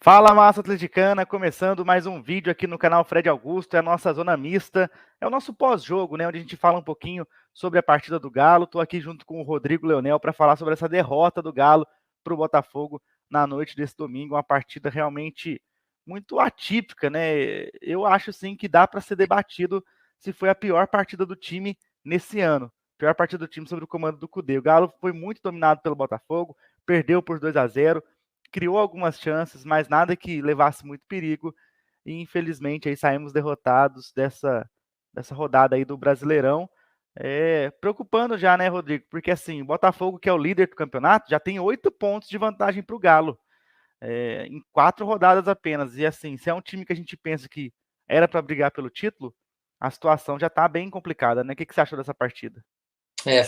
Fala, massa atleticana, começando mais um vídeo aqui no canal Fred Augusto, é a nossa zona mista, é o nosso pós-jogo, né, onde a gente fala um pouquinho sobre a partida do Galo. Estou aqui junto com o Rodrigo Leonel para falar sobre essa derrota do Galo para o Botafogo na noite desse domingo, uma partida realmente muito atípica, né? Eu acho sim que dá para ser debatido se foi a pior partida do time nesse ano, pior partida do time sob o comando do Cudê. O Galo foi muito dominado pelo Botafogo, perdeu por 2-0, criou algumas chances, mas nada que levasse muito perigo. E infelizmente aí saímos derrotados dessa rodada aí do Brasileirão. Preocupando já, né, Rodrigo? Porque assim, o Botafogo, que é o líder do campeonato, já tem 8 pontos de vantagem para o Galo, em 4 rodadas apenas. E assim, se é um time que a gente pensa que era para brigar pelo título, a situação já está bem complicada, né? O que você achou dessa partida?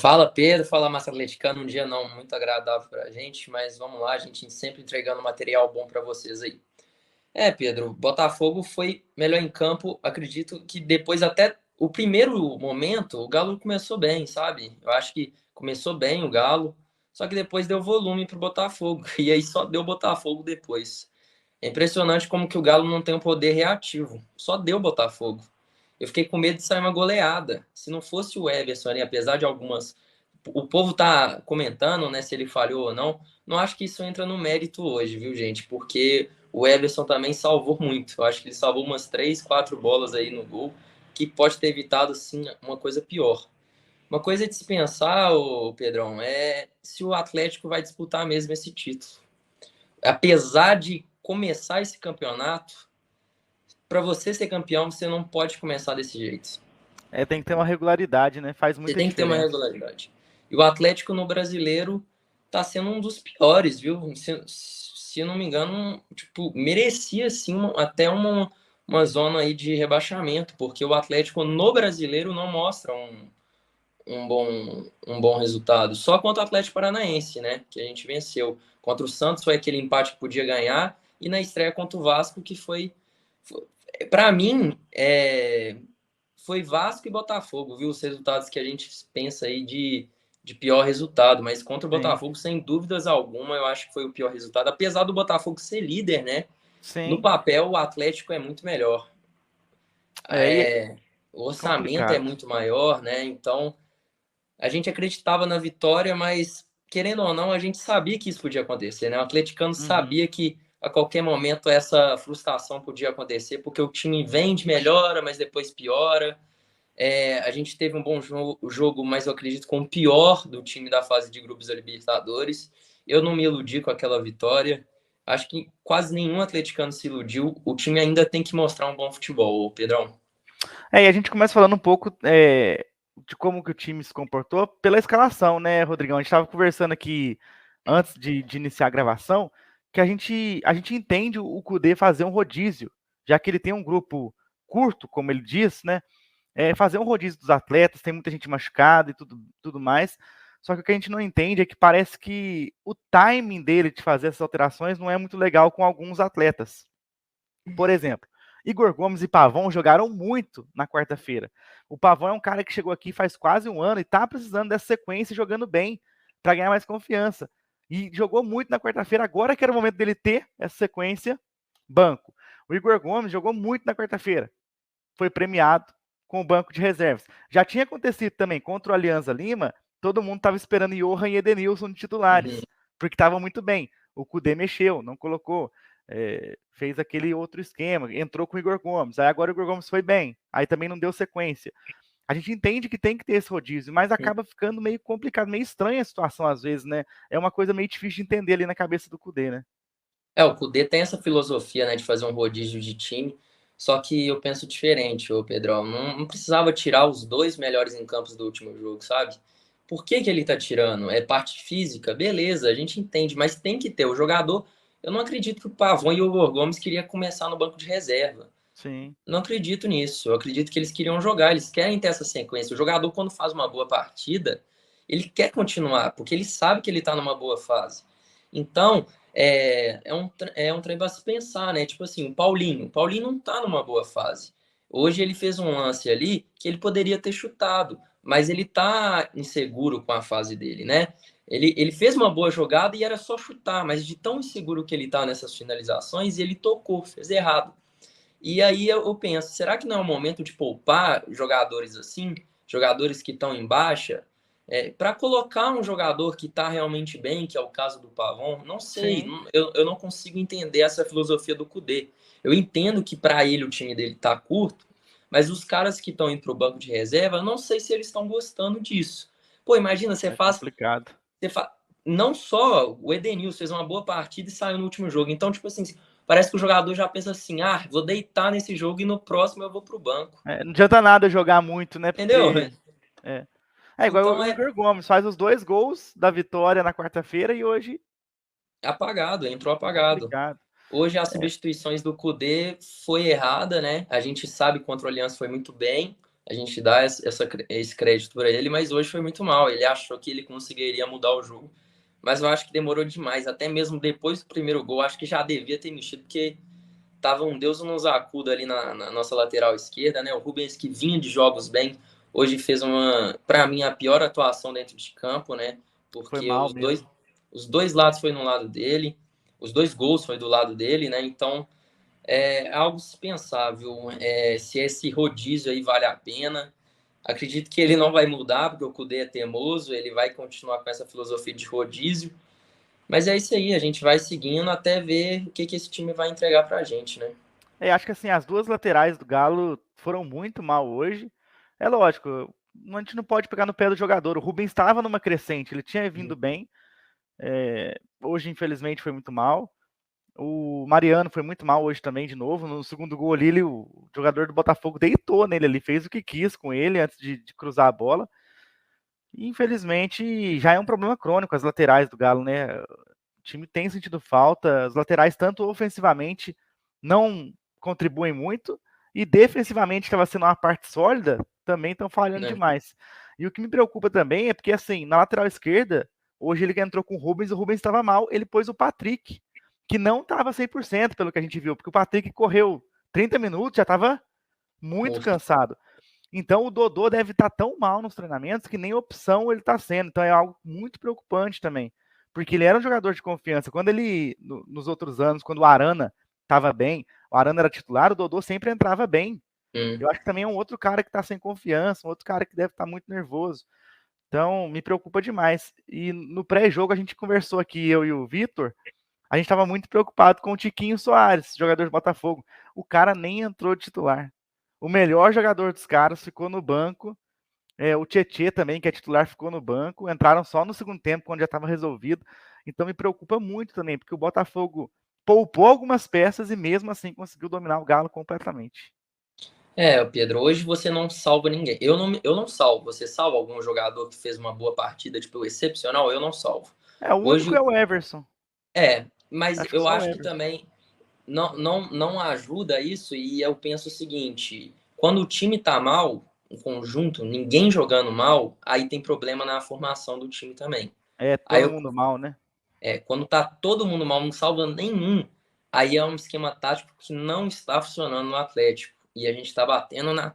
Fala Pedro, fala Massa Atleticano, um dia não muito agradável pra gente, mas vamos lá, a gente sempre entregando material bom para vocês aí. Pedro, Botafogo foi melhor em campo, acredito que depois até o primeiro momento, o Galo começou bem, sabe? Eu acho que começou bem o Galo, só que depois deu volume pro Botafogo, e aí só deu Botafogo depois. É impressionante como que o Galo não tem um poder reativo, só deu Botafogo. Eu fiquei com medo de sair uma goleada. Se não fosse o Everson ali, apesar de algumas. O povo tá comentando, né, se ele falhou ou não. Não acho que isso entra no mérito hoje, viu, gente? Porque o Everson também salvou muito. Eu acho que ele salvou umas 3, 4 bolas aí no gol, que pode ter evitado, sim, uma coisa pior. Uma coisa de se pensar, ô Pedrão, é se o Atlético vai disputar mesmo esse título. Apesar de começar esse campeonato, para você ser campeão, você não pode começar desse jeito. Tem que ter uma regularidade, né? Faz Você muita tem que ter uma diferença. regularidade. E o Atlético no Brasileiro tá sendo um dos piores, viu? Se eu não me engano, tipo, merecia sim até uma zona aí de rebaixamento, porque o Atlético no Brasileiro não mostra um bom resultado. Só contra o Atlético Paranaense, né? Que a gente venceu. Contra o Santos foi aquele empate que podia ganhar, e na estreia contra o Vasco, que foi para mim, foi Vasco e Botafogo, viu? Os resultados que a gente pensa aí de pior resultado, mas contra o Sim, Botafogo, sem dúvidas alguma, eu acho que foi o pior resultado. Apesar do Botafogo ser líder, né? No sim. papel, o Atlético é muito melhor. E É, o orçamento é complicado. muito maior, né? Então, a gente acreditava na vitória, mas querendo ou não, a gente sabia que isso podia acontecer, né? O atleticano Uhum. sabia que a qualquer momento essa frustração podia acontecer, porque o time vem de melhora, mas depois piora. A gente teve um bom jogo, mas eu acredito com o pior do time da fase de grupos da Libertadores. Eu não me iludi com aquela vitória. Acho que quase nenhum atleticano se iludiu. O time ainda tem que mostrar um bom futebol, Pedrão. E a gente começa falando um pouco de como que o time se comportou pela escalação, né, Rodrigão? A gente estava conversando aqui antes de iniciar a gravação que a gente entende o Cudê fazer um rodízio, já que ele tem um grupo curto, como ele diz, né? Fazer um rodízio dos atletas, tem muita gente machucada e tudo mais. Só que o que a gente não entende é que parece que o timing dele de fazer essas alterações não é muito legal com alguns atletas. Por exemplo, Igor Gomes e Pavão jogaram muito na quarta-feira. O Pavão é um cara que chegou aqui faz quase um ano e está precisando dessa sequência jogando bem para ganhar mais confiança. E jogou muito na quarta-feira, agora que era o momento dele ter essa sequência, banco. O Igor Gomes jogou muito na quarta-feira, foi premiado com o banco de reservas. Já tinha acontecido também contra o Alianza Lima, todo mundo estava esperando Johan e Edenilson de Uhum. titulares, porque estavam muito bem. O Cudê mexeu, não colocou, fez aquele outro esquema, entrou com o Igor Gomes, aí agora o Igor Gomes foi bem, aí também não deu sequência. A gente entende que tem que ter esse rodízio, mas acaba ficando meio complicado, meio estranha a situação às vezes, né? É uma coisa meio difícil de entender ali na cabeça do Cudê, né? O Cudê tem essa filosofia, né, de fazer um rodízio de time, só que eu penso diferente, ô Pedrão. Não precisava tirar os dois melhores em campos do último jogo, sabe? Por que que ele tá tirando? É parte física? Beleza, a gente entende, mas tem que ter. O jogador, eu não acredito que o Pavão e o Igor Gomes queria começar no banco de reserva. Sim. Não acredito nisso. Eu acredito que eles queriam jogar, eles querem ter essa sequência. O jogador, quando faz uma boa partida, ele quer continuar, porque ele sabe que ele tá numa boa fase. Então, é um trem para se pensar, né? Tipo assim, o Paulinho não tá numa boa fase. Hoje ele fez um lance ali que ele poderia ter chutado, mas ele tá inseguro com a fase dele, né? Ele fez uma boa jogada e era só chutar, mas de tão inseguro que ele tá nessas finalizações, ele tocou, fez errado. E aí eu penso, será que não é o momento de poupar jogadores assim, jogadores que estão em baixa, para colocar um jogador que está realmente bem, que é o caso do Pavon? Não sei, Sim, eu não consigo entender essa filosofia do Kudê. Eu entendo que para ele o time dele está curto, mas os caras que estão indo para o banco de reserva, eu não sei se eles estão gostando disso. Pô, imagina, é complicado. você faz, não só o Edenilson fez uma boa partida e saiu no último jogo. Então, tipo assim, parece que o jogador já pensa assim: ah, vou deitar nesse jogo e no próximo eu vou pro banco. Não adianta nada jogar muito, né? Entendeu? Porque é, é igual Então o é Igor Gomes, faz os 2 gols da vitória na quarta-feira e hoje apagado, entrou apagado. complicado. Hoje as É, substituições do Kudê foi errada, né? A gente sabe que contra o Aliança foi muito bem, a gente dá esse crédito para ele, mas hoje foi muito mal. Ele achou que ele conseguiria mudar o jogo, mas eu acho que demorou demais. Até mesmo depois do primeiro gol, acho que já devia ter mexido, porque tava um Deus nos acuda ali na nossa lateral esquerda, né? O Rubens, que vinha de jogos bem, hoje fez para mim, a pior atuação dentro de campo, né? foi Porque mal mesmo. os dois lados foi no lado dele, os 2 gols foi do lado dele, né? Então, é algo se pensar, viu? Se esse rodízio aí vale a pena. Acredito que ele não vai mudar, porque o Kudê é teimoso, ele vai continuar com essa filosofia de rodízio. Mas é isso aí, a gente vai seguindo até ver o que esse time vai entregar pra gente, né? Acho que assim, as duas laterais do Galo foram muito mal hoje. É lógico, a gente não pode pegar no pé do jogador. O Rubens estava numa crescente, ele tinha vindo bem. Hoje, infelizmente, foi muito mal. O Mariano foi muito mal hoje também, de novo. No segundo gol ali, o jogador do Botafogo deitou nele ali, fez o que quis com ele antes de cruzar a bola. E, infelizmente, já é um problema crônico as laterais do Galo, né? O time tem sentido falta. As laterais, tanto ofensivamente, não contribuem muito, e defensivamente, que estava sendo uma parte sólida, também estão falhando Né? demais. E o que me preocupa também é porque, assim, na lateral esquerda, hoje ele entrou com o Rubens estava mal, ele pôs o Patrick, que não estava 100% pelo que a gente viu, porque o Patrick correu 30 minutos, já estava muito Morto. cansado. Então o Dodô deve estar tão mal nos treinamentos que nem opção ele está sendo. Então é algo muito preocupante também. Porque ele era um jogador de confiança. Quando ele, nos outros anos, quando o Arana estava bem, o Arana era titular, o Dodô sempre entrava bem. Eu acho que também é um outro cara que está sem confiança, um outro cara que deve estar muito nervoso. Então me preocupa demais. E no pré-jogo a gente conversou aqui, eu e o Vitor, a gente estava muito preocupado com o Tiquinho Soares, jogador de Botafogo. O cara nem entrou de titular. O melhor jogador dos caras ficou no banco. O Tietê também, que é titular, ficou no banco. Entraram só no segundo tempo, quando já estava resolvido. Então me preocupa muito também, porque o Botafogo poupou algumas peças e mesmo assim conseguiu dominar o Galo completamente. Pedro, hoje você não salva ninguém. Eu não salvo. Você salva algum jogador que fez uma boa partida, tipo, excepcional? Eu não salvo. O único é Hoje, o Everson. mas Acho que eu só o acho que Everson. também não ajuda isso, e eu penso o seguinte: quando o time tá mal, um conjunto, ninguém jogando mal, aí tem problema na formação do time também. Aí Todo mundo mal, né? quando tá todo mundo mal, não salva nenhum, aí é um esquema tático que não está funcionando no Atlético. E a gente está batendo na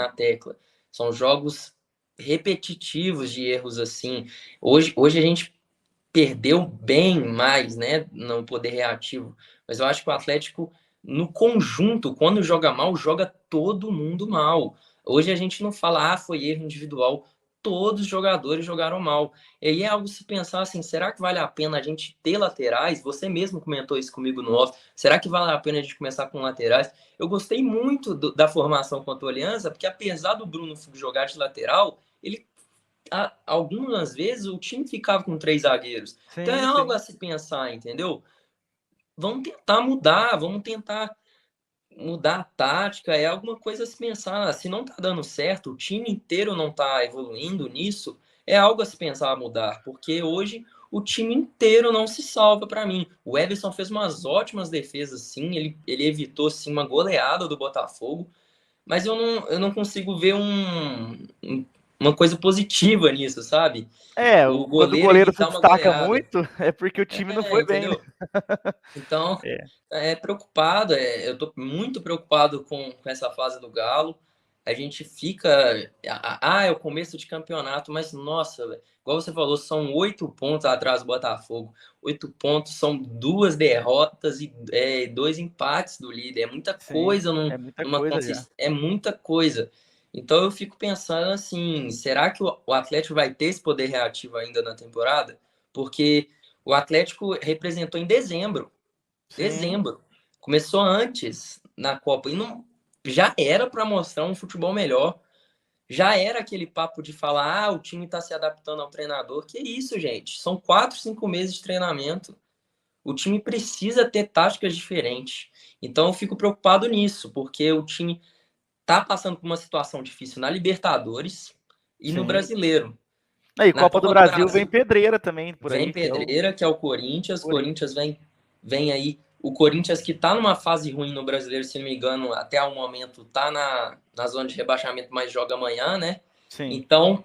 tecla. São jogos repetitivos de erros assim. Hoje a gente perdeu bem mais, né, no poder reativo. Mas eu acho que o Atlético, no conjunto, quando joga mal, joga todo mundo mal. Hoje a gente não fala, foi erro individual. Todos os jogadores jogaram mal. E aí é algo se pensar assim, será que vale a pena a gente ter laterais? Você mesmo comentou isso comigo no off. Será que vale a pena a gente começar com laterais? Eu gostei muito da formação contra o Aliança, porque apesar do Bruno jogar de lateral, ele algumas vezes o time ficava com 3 zagueiros. Então é Sim, algo sim. a se pensar, entendeu? Vamos tentar mudar, vamos tentar mudar a tática, é alguma coisa a se pensar. Se não tá dando certo, o time inteiro não tá evoluindo nisso, é algo a se pensar a mudar, porque hoje o time inteiro não se salva para mim. O Everson fez umas ótimas defesas, sim, ele evitou sim uma goleada do Botafogo, mas eu não consigo ver uma coisa positiva nisso, sabe? O Quando o goleiro goleiro se evitar uma destaca goleada. muito, é porque o time não foi bem, né? Entendeu? Então, É. preocupado, eu tô muito preocupado com essa fase do Galo. a gente fica. É o começo de campeonato, mas nossa, véio, igual você falou, são 8 pontos atrás do Botafogo. 8 pontos são 2 derrotas e 2 empates do líder. É muita Sim, coisa é muita numa coisa já. consistência. É muita coisa. Então eu fico pensando assim: será que o Atlético vai ter esse poder reativo ainda na temporada? Porque o Atlético representou em dezembro. Sim, Dezembro. Começou antes na Copa. E não, já era para mostrar um futebol melhor. Já era aquele papo de falar, o time está se adaptando ao treinador. Que isso, gente? São 4, 5 meses de treinamento. O time precisa ter táticas diferentes. Então eu fico preocupado nisso, porque o time tá passando por uma situação difícil na Libertadores e no sim. Brasileiro. Aí, Na Copa do Copa do Brasil vem Brasil pedreira também por vem aí, que é o pedreira, que é o Corinthians. Corinthians. Corinthians vem aí. O Corinthians que tá numa fase ruim no Brasileiro, se não me engano, até o momento tá na zona de rebaixamento, mas joga amanhã, né? Sim, Então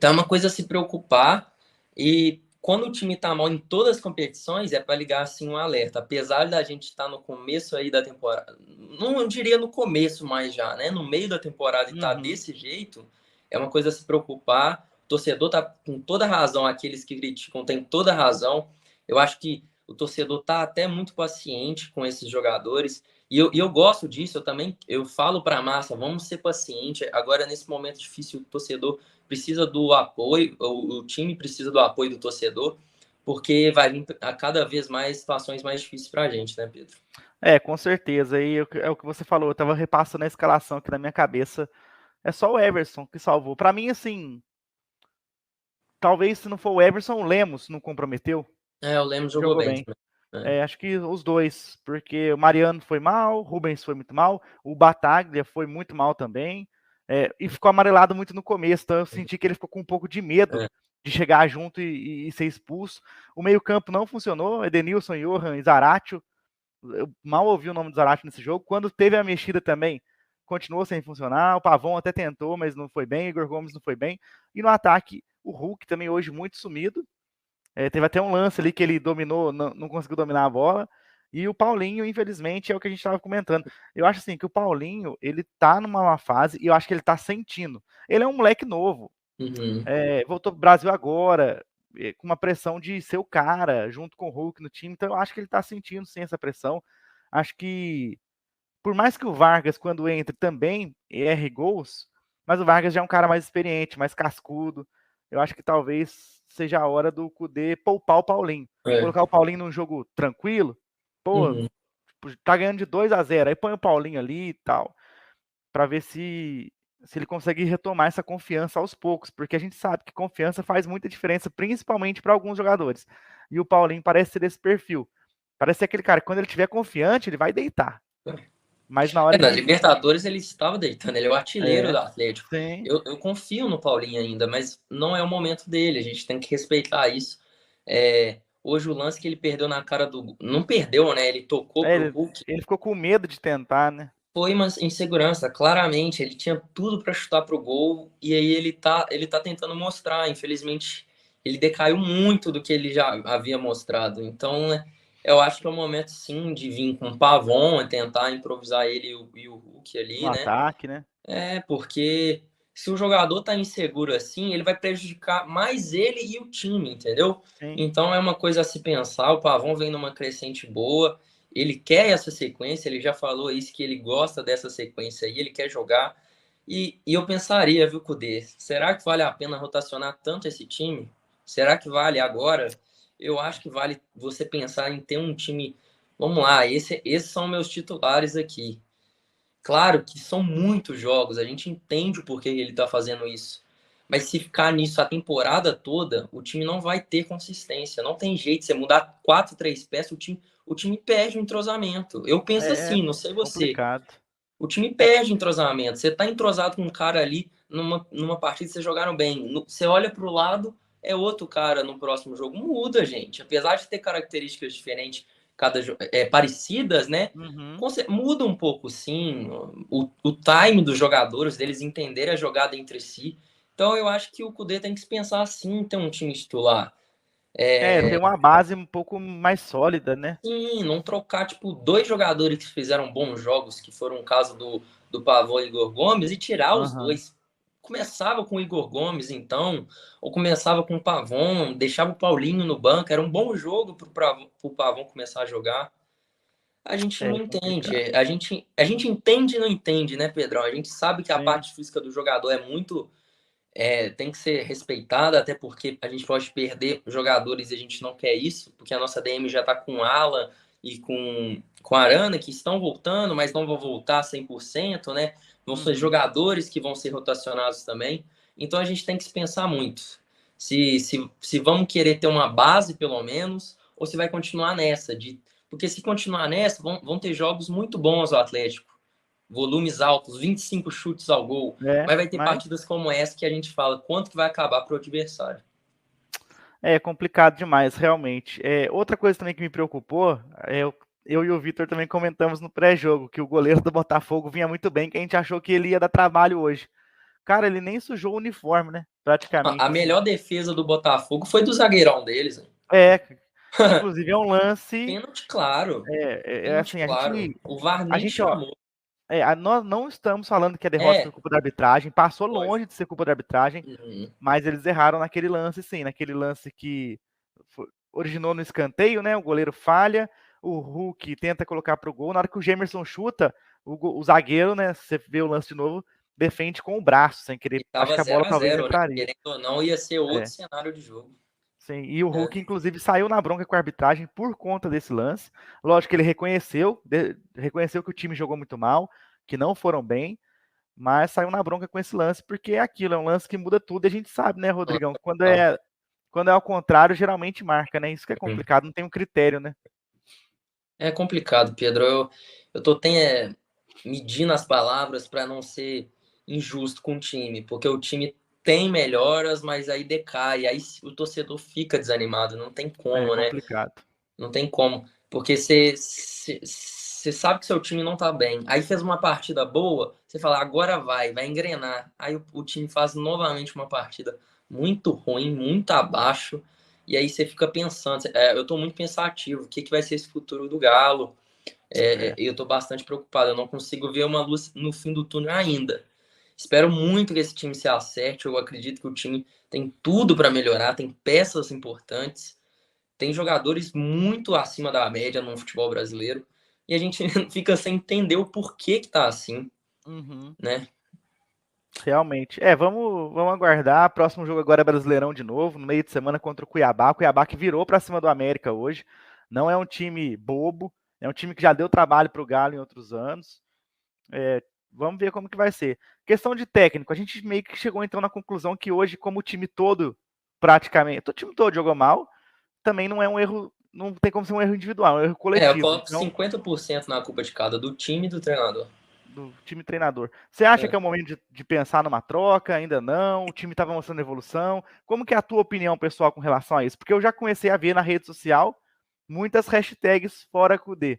é uma coisa a se preocupar. E quando o time tá mal em todas as competições, é para ligar assim um alerta. Apesar da gente estar no começo aí da temporada, não diria no começo, mas já, né? No meio da temporada e tá uhum, desse jeito, é uma coisa a se preocupar. O torcedor tá com toda razão, aqueles que criticam têm toda razão. Eu acho que o torcedor tá até muito paciente com esses jogadores. E eu gosto disso, eu falo para a massa, vamos ser pacientes. Agora, nesse momento difícil, o torcedor precisa do apoio, o time precisa do apoio do torcedor, porque vai vir a cada vez mais situações mais difíceis para a gente, né, Pedro? com certeza. E é o que você falou, eu tava repassando a escalação aqui na minha cabeça. É só o Everson que salvou. Pra mim, assim, talvez se não for o Everson, o Lemos não comprometeu. O Lemos jogou Jogou bem bem. também. É, Acho que os dois, porque o Mariano foi mal, o Rubens foi muito mal, o Bataglia foi muito mal também, e ficou amarelado muito no começo, então eu senti que ele ficou com um pouco de medo é, de chegar junto e ser expulso. O meio-campo não funcionou, Edenilson, Johan e Zaratio. Eu mal ouvi o nome do Zaratio nesse jogo. Quando teve a mexida também, continuou sem funcionar. O Pavon até tentou, mas não foi bem. O Igor Gomes não foi bem. E no ataque, o Hulk também hoje muito sumido. Teve até um lance ali que ele dominou, não conseguiu dominar a bola. E o Paulinho, infelizmente, é o que a gente estava comentando. Eu acho assim que o Paulinho, ele tá numa fase e eu acho que ele tá sentindo. Ele é um moleque novo. uhum, Voltou pro Brasil agora, com uma pressão de ser o cara, junto com o Hulk no time. Então eu acho que ele tá sentindo sim essa pressão. Acho que, por mais que o Vargas, quando entra, também erre gols, mas o Vargas já é um cara mais experiente, mais cascudo. Eu acho que talvez seja a hora do Cudê poupar o Paulinho. é, Colocar o Paulinho num jogo tranquilo. Pô, uhum. tipo, tá ganhando de 2-0, aí põe o Paulinho ali e tal, para ver se ele consegue retomar essa confiança aos poucos, porque a gente sabe que confiança faz muita diferença, principalmente para alguns jogadores. E o Paulinho parece ser desse perfil. Parece ser aquele cara que quando ele tiver confiante, ele vai deitar. Mas na hora Na que. Libertadores ele estava deitando, ele é o artilheiro É, do Atlético. sim. Eu confio no Paulinho ainda, mas não é o momento dele, a gente tem que respeitar isso. Hoje o lance que ele perdeu na cara do. Não perdeu, né? Ele tocou pro Ele, Hulk. ele ficou com medo de tentar, né? Foi uma insegurança, claramente. Ele tinha tudo para chutar pro gol e aí ele tá tentando mostrar. Infelizmente, ele decaiu muito do que ele já havia mostrado. Então, né, eu acho que é o momento sim de vir com o Pavon e tentar improvisar ele e o Hulk No ali, né? ataque, né? Porque se o jogador tá inseguro assim, ele vai prejudicar mais ele e o time, entendeu? Sim. Então é uma coisa a se pensar. O Pavão vem numa crescente boa, ele quer essa sequência, ele já falou isso, que ele gosta dessa sequência aí, ele quer jogar. E eu pensaria, viu, Cudê, será que vale a pena rotacionar tanto esse time? Será que vale agora? Eu acho que vale você pensar em ter um time. Vamos lá, esses são meus titulares aqui. Claro que são muitos jogos, a gente entende o porquê ele está fazendo isso. Mas se ficar nisso a temporada toda, o time não vai ter consistência. Não tem jeito. Você mudar quatro, três peças, o time perde o entrosamento. Eu penso É assim, não sei você. complicado. O time É, perde entrosamento. Você tá entrosado com um cara ali numa partida, vocês jogaram bem. Você olha para o lado, é outro cara no próximo jogo. Muda, gente. Apesar de ter características diferentes, parecidas, né? uhum. Muda um pouco, sim. O time dos jogadores, deles entenderem a jogada entre si. Então, eu acho que o Cudê tem que se pensar assim, em ter um time titular. Tem uma base um pouco mais sólida, né? Sim, não trocar, tipo, dois jogadores que fizeram bons jogos, que foram o caso do Pavão e Igor Gomes e tirar os Aham. dois. Começava com o Igor Gomes, então, ou começava com o Pavão, deixava o Paulinho no banco, era um bom jogo pro Pavão começar a jogar. A gente É não entende, complicado. a gente entende e não entende, né, Pedrão? A gente sabe que a Sim. parte física do jogador é muito, tem que ser respeitada, até porque a gente pode perder jogadores e a gente não quer isso, porque a nossa DM já tá com Alan e com Arana, que estão voltando, mas não vão voltar 100%, né? Vão ser Uhum. jogadores que vão ser rotacionados também. Então a gente tem que se pensar muito. Se vamos querer ter uma base, pelo menos, ou se vai continuar nessa. Porque se continuar nessa, vão ter jogos muito bons o Atlético. Volumes altos, 25 chutes ao gol. É, Mas vai ter mas partidas como essa que a gente fala quanto que vai acabar para o adversário. é complicado demais, realmente. Outra coisa também que me preocupou, eu e o Vitor também comentamos no pré-jogo que o goleiro do Botafogo vinha muito bem, que a gente achou que ele ia dar trabalho hoje. Cara, ele nem sujou o uniforme, né? A Praticamente, assim. melhor defesa do Botafogo foi do zagueirão deles. Né? É, inclusive é um lance. Pênalti claro. Pênalti Assim, claro. O VAR a nem gente, ó, chamou. nós não estamos falando que a derrota foi É, culpa da arbitragem, passou lógico. longe de ser culpa da arbitragem, Uhum. mas eles erraram naquele lance, sim, naquele lance que originou no escanteio, né? O goleiro falha, o Hulk tenta colocar pro gol, na hora que o Gemerson chuta, o zagueiro, né? Você vê o lance de novo, defende com o braço, sem E querer. Acho tava que a bola talvez 0-0, né? entraria. Querendo ou não, ia ser outro É. cenário de jogo. Sim, e o Né? Hulk, inclusive, saiu na bronca com a arbitragem por conta desse lance. Lógico que ele reconheceu que o time jogou muito mal, que não foram bem, mas saiu na bronca com esse lance, porque é aquilo, é um lance que muda tudo, e a gente sabe, né, Rodrigão? Quando é ao contrário, geralmente marca, né? Isso que é Uhum. complicado, não tem um critério, né? É complicado, Pedro. Eu tô medindo as palavras para não ser injusto com o time, porque o time tem melhoras, mas aí decai, aí o torcedor fica desanimado, não tem É como, né? complicado. Não tem como, porque você sabe que seu time não tá bem. Aí fez uma partida boa, você fala, agora vai engrenar. Aí o time faz novamente uma partida muito ruim, muito abaixo, e aí você fica pensando, eu tô muito pensativo, o que vai ser esse futuro do Galo? É. Eu tô bastante preocupado, eu não consigo ver uma luz no fim do túnel ainda. Espero muito que esse time se acerte, eu acredito que o time tem tudo para melhorar, tem peças importantes, tem jogadores muito acima da média no futebol brasileiro e a gente fica sem entender o porquê que tá assim, Uhum. né? Realmente. Vamos aguardar. Próximo jogo agora é Brasileirão de novo, no meio de semana contra o Cuiabá. O Cuiabá que virou para cima do América hoje. Não é um time bobo, é um time que já deu trabalho para o Galo em outros anos. Vamos ver como que vai ser. Questão de técnico, a gente meio que chegou então na conclusão que hoje, como o time todo, praticamente, o time todo jogou mal, também não é um erro, não tem como ser um erro individual, é um erro Eu coletivo. coloco Então, 50% na culpa de cada, do time e do treinador. do time treinador. Você acha É. que é o momento de pensar numa troca? Ainda não? O time estava mostrando evolução? Como que é a tua opinião, pessoal, com relação a isso? Porque eu já comecei a ver na rede social muitas hashtags fora Cudê.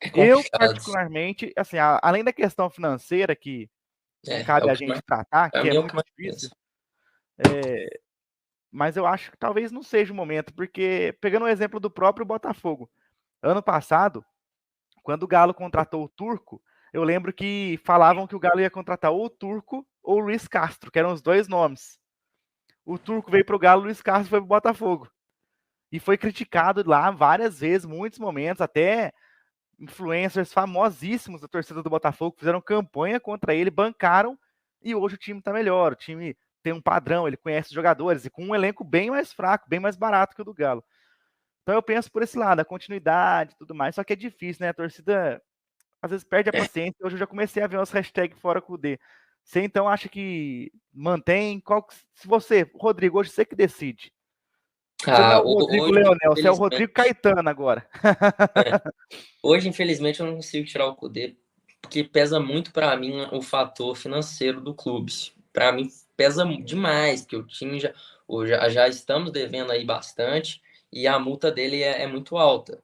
É Eu, complicado. particularmente, assim, além da questão financeira, que não É cabe o a que mais, gente tratar, pra que é mim é o que muito mais difícil, pensa. mas eu acho que talvez não seja o momento, porque, pegando o exemplo do próprio Botafogo, ano passado, quando o Galo contratou o Turco, eu lembro que falavam que o Galo ia contratar ou o Turco ou o Luiz Castro, que eram os dois nomes. O Turco veio para o Galo, o Luiz Castro foi para o Botafogo. E foi criticado lá várias vezes, muitos momentos, até influencers famosíssimos da torcida do Botafogo fizeram campanha contra ele, bancaram, e hoje o time está melhor. O time tem um padrão, ele conhece os jogadores, e com um elenco bem mais fraco, bem mais barato que o do Galo. Então eu penso por esse lado, a continuidade e tudo mais, só que é difícil, né? A torcida às vezes perde a paciência. Hoje eu já comecei a ver umas hashtags fora com o D. Você então acha que mantém? Se você, Rodrigo, hoje você que decide. Você não é Ah, o Rodrigo hoje, Leonel, você é o Rodrigo infelizmente, Caetano agora. hoje, infelizmente, eu não consigo tirar o Kudê, porque pesa muito para mim o fator financeiro do clube. Para mim, pesa demais, porque o time já estamos devendo aí bastante e a multa dele é muito alta.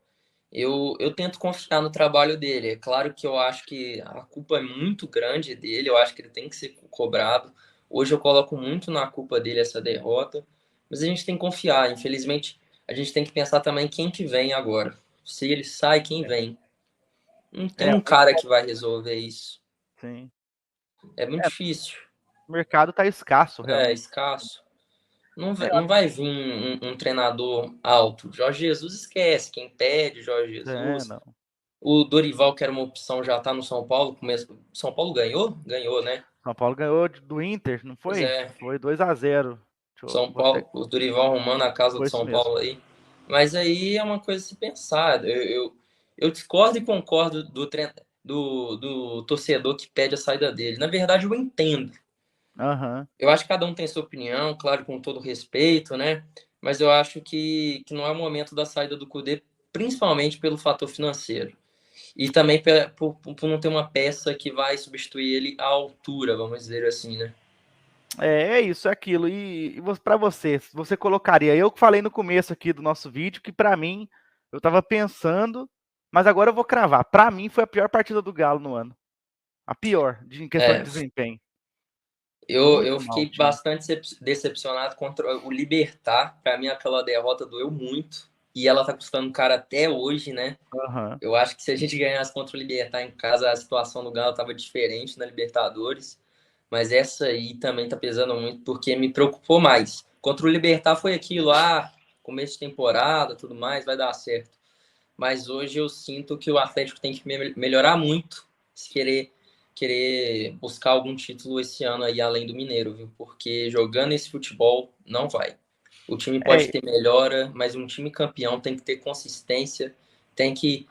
Eu tento confiar no trabalho dele. É claro que eu acho que a culpa é muito grande dele, eu acho que ele tem que ser cobrado. Hoje eu coloco muito na culpa dele essa derrota, mas a gente tem que confiar. Infelizmente, a gente tem que pensar também quem que vem agora. Se ele sai, quem É, vem? Não tem é um muito cara que vai complexo, né? resolver isso. Sim. É muito difícil. O mercado tá escasso, realmente. Escasso. Não vai vir um treinador alto. Jorge Jesus esquece. Quem pede, Jorge Jesus. Não. O Dorival, que era uma opção, já tá no São Paulo. São Paulo ganhou? Ganhou, né? São Paulo ganhou do Inter, não Pois foi? é. Foi 2-0. São Paulo, o Dorival arrumando a casa Foi do isso São mesmo. Paulo aí. Mas aí é uma coisa a se pensar. Eu discordo e concordo do torcedor que pede a saída dele. Na verdade, eu entendo. Uhum. Eu acho que cada um tem sua opinião, claro, com todo respeito, né? Mas eu acho que não é o momento da saída do Cudê, principalmente pelo fator financeiro. E também por não ter uma peça que vai substituir ele à altura, vamos dizer assim, né? É isso, é aquilo. E para você colocaria? Eu que falei no começo aqui do nosso vídeo que para mim eu tava pensando, mas agora eu vou cravar. Para mim foi a pior partida do Galo no ano. A pior, em questão de É, desempenho. eu Muito mal o fiquei time. bastante decepcionado contra o Libertad. Para mim, aquela derrota doeu muito. E ela tá custando caro até hoje, né? Uhum. Eu acho que se a gente ganhasse contra o Libertad em casa, a situação do Galo tava diferente na Libertadores. Mas essa aí também tá pesando muito, porque me preocupou mais. Contra o Libertad foi aquilo, começo de temporada, tudo mais, vai dar certo. Mas hoje eu sinto que o Atlético tem que melhorar muito se querer buscar algum título esse ano aí, além do Mineiro, viu? Porque jogando esse futebol, não vai. O time pode É, ter melhora, mas um time campeão tem que ter consistência, tem que,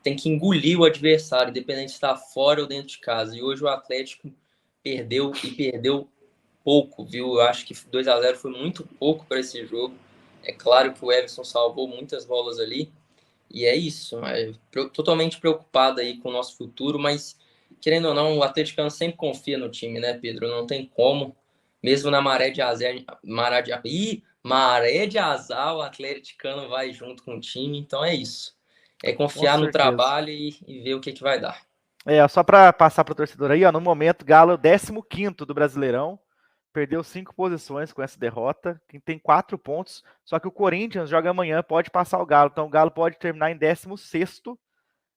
tem que engolir o adversário, independente de estar fora ou dentro de casa. E hoje o Atlético perdeu e perdeu pouco, viu? Eu acho que 2-0 foi muito pouco para esse jogo. É claro que o Everson salvou muitas bolas ali, e é isso. Totalmente preocupado aí com o nosso futuro, mas querendo ou não, o atleticano sempre confia no time, né, Pedro? Não tem como. Mesmo na maré de azar, maré de azar, o atleticano vai junto com o time. Então é isso. É com confiar no certeza. trabalho e ver o que vai dar. Só para passar para o torcedor aí, ó, no momento, Galo 15º do Brasileirão, perdeu 5 posições com essa derrota, quem tem 4 pontos, só que o Corinthians joga amanhã, pode passar o Galo, então o Galo pode terminar em 16º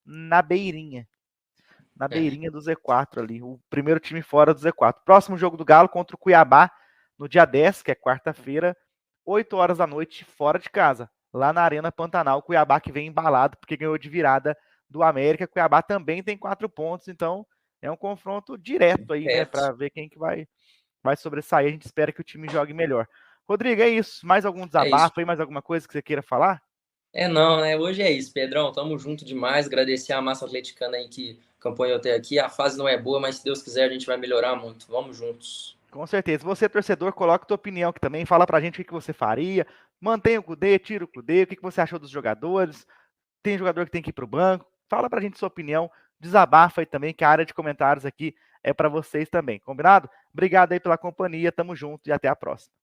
na beirinha do Z4 ali, o primeiro time fora do Z4. Próximo jogo do Galo contra o Cuiabá, no dia 10, que é quarta-feira, 8 horas da noite, fora de casa, lá na Arena Pantanal. Cuiabá que vem embalado porque ganhou de virada do América. Cuiabá também tem 4 pontos, então é um confronto direto aí, né, para ver quem que vai sobressair. A gente espera que o time jogue melhor. Rodrigo, é isso. Mais algum É isso. desabafo aí, mais alguma coisa que você queira falar? Não, né? Hoje é isso, Pedrão. Tamo junto demais. Agradecer a massa atleticana aí que acompanhou até aqui. A fase não é boa, mas se Deus quiser, a gente vai melhorar muito. Vamos juntos. Com certeza. Você, torcedor, coloca a tua opinião aqui também. Fala pra gente o que você faria. Mantenha o Cudê, tira o Cudê. O que você achou dos jogadores? Tem jogador que tem que ir pro banco? Fala pra gente sua opinião. Desabafa aí também, que a área de comentários aqui é para vocês também. Combinado? Obrigado aí pela companhia. Tamo junto e até a próxima.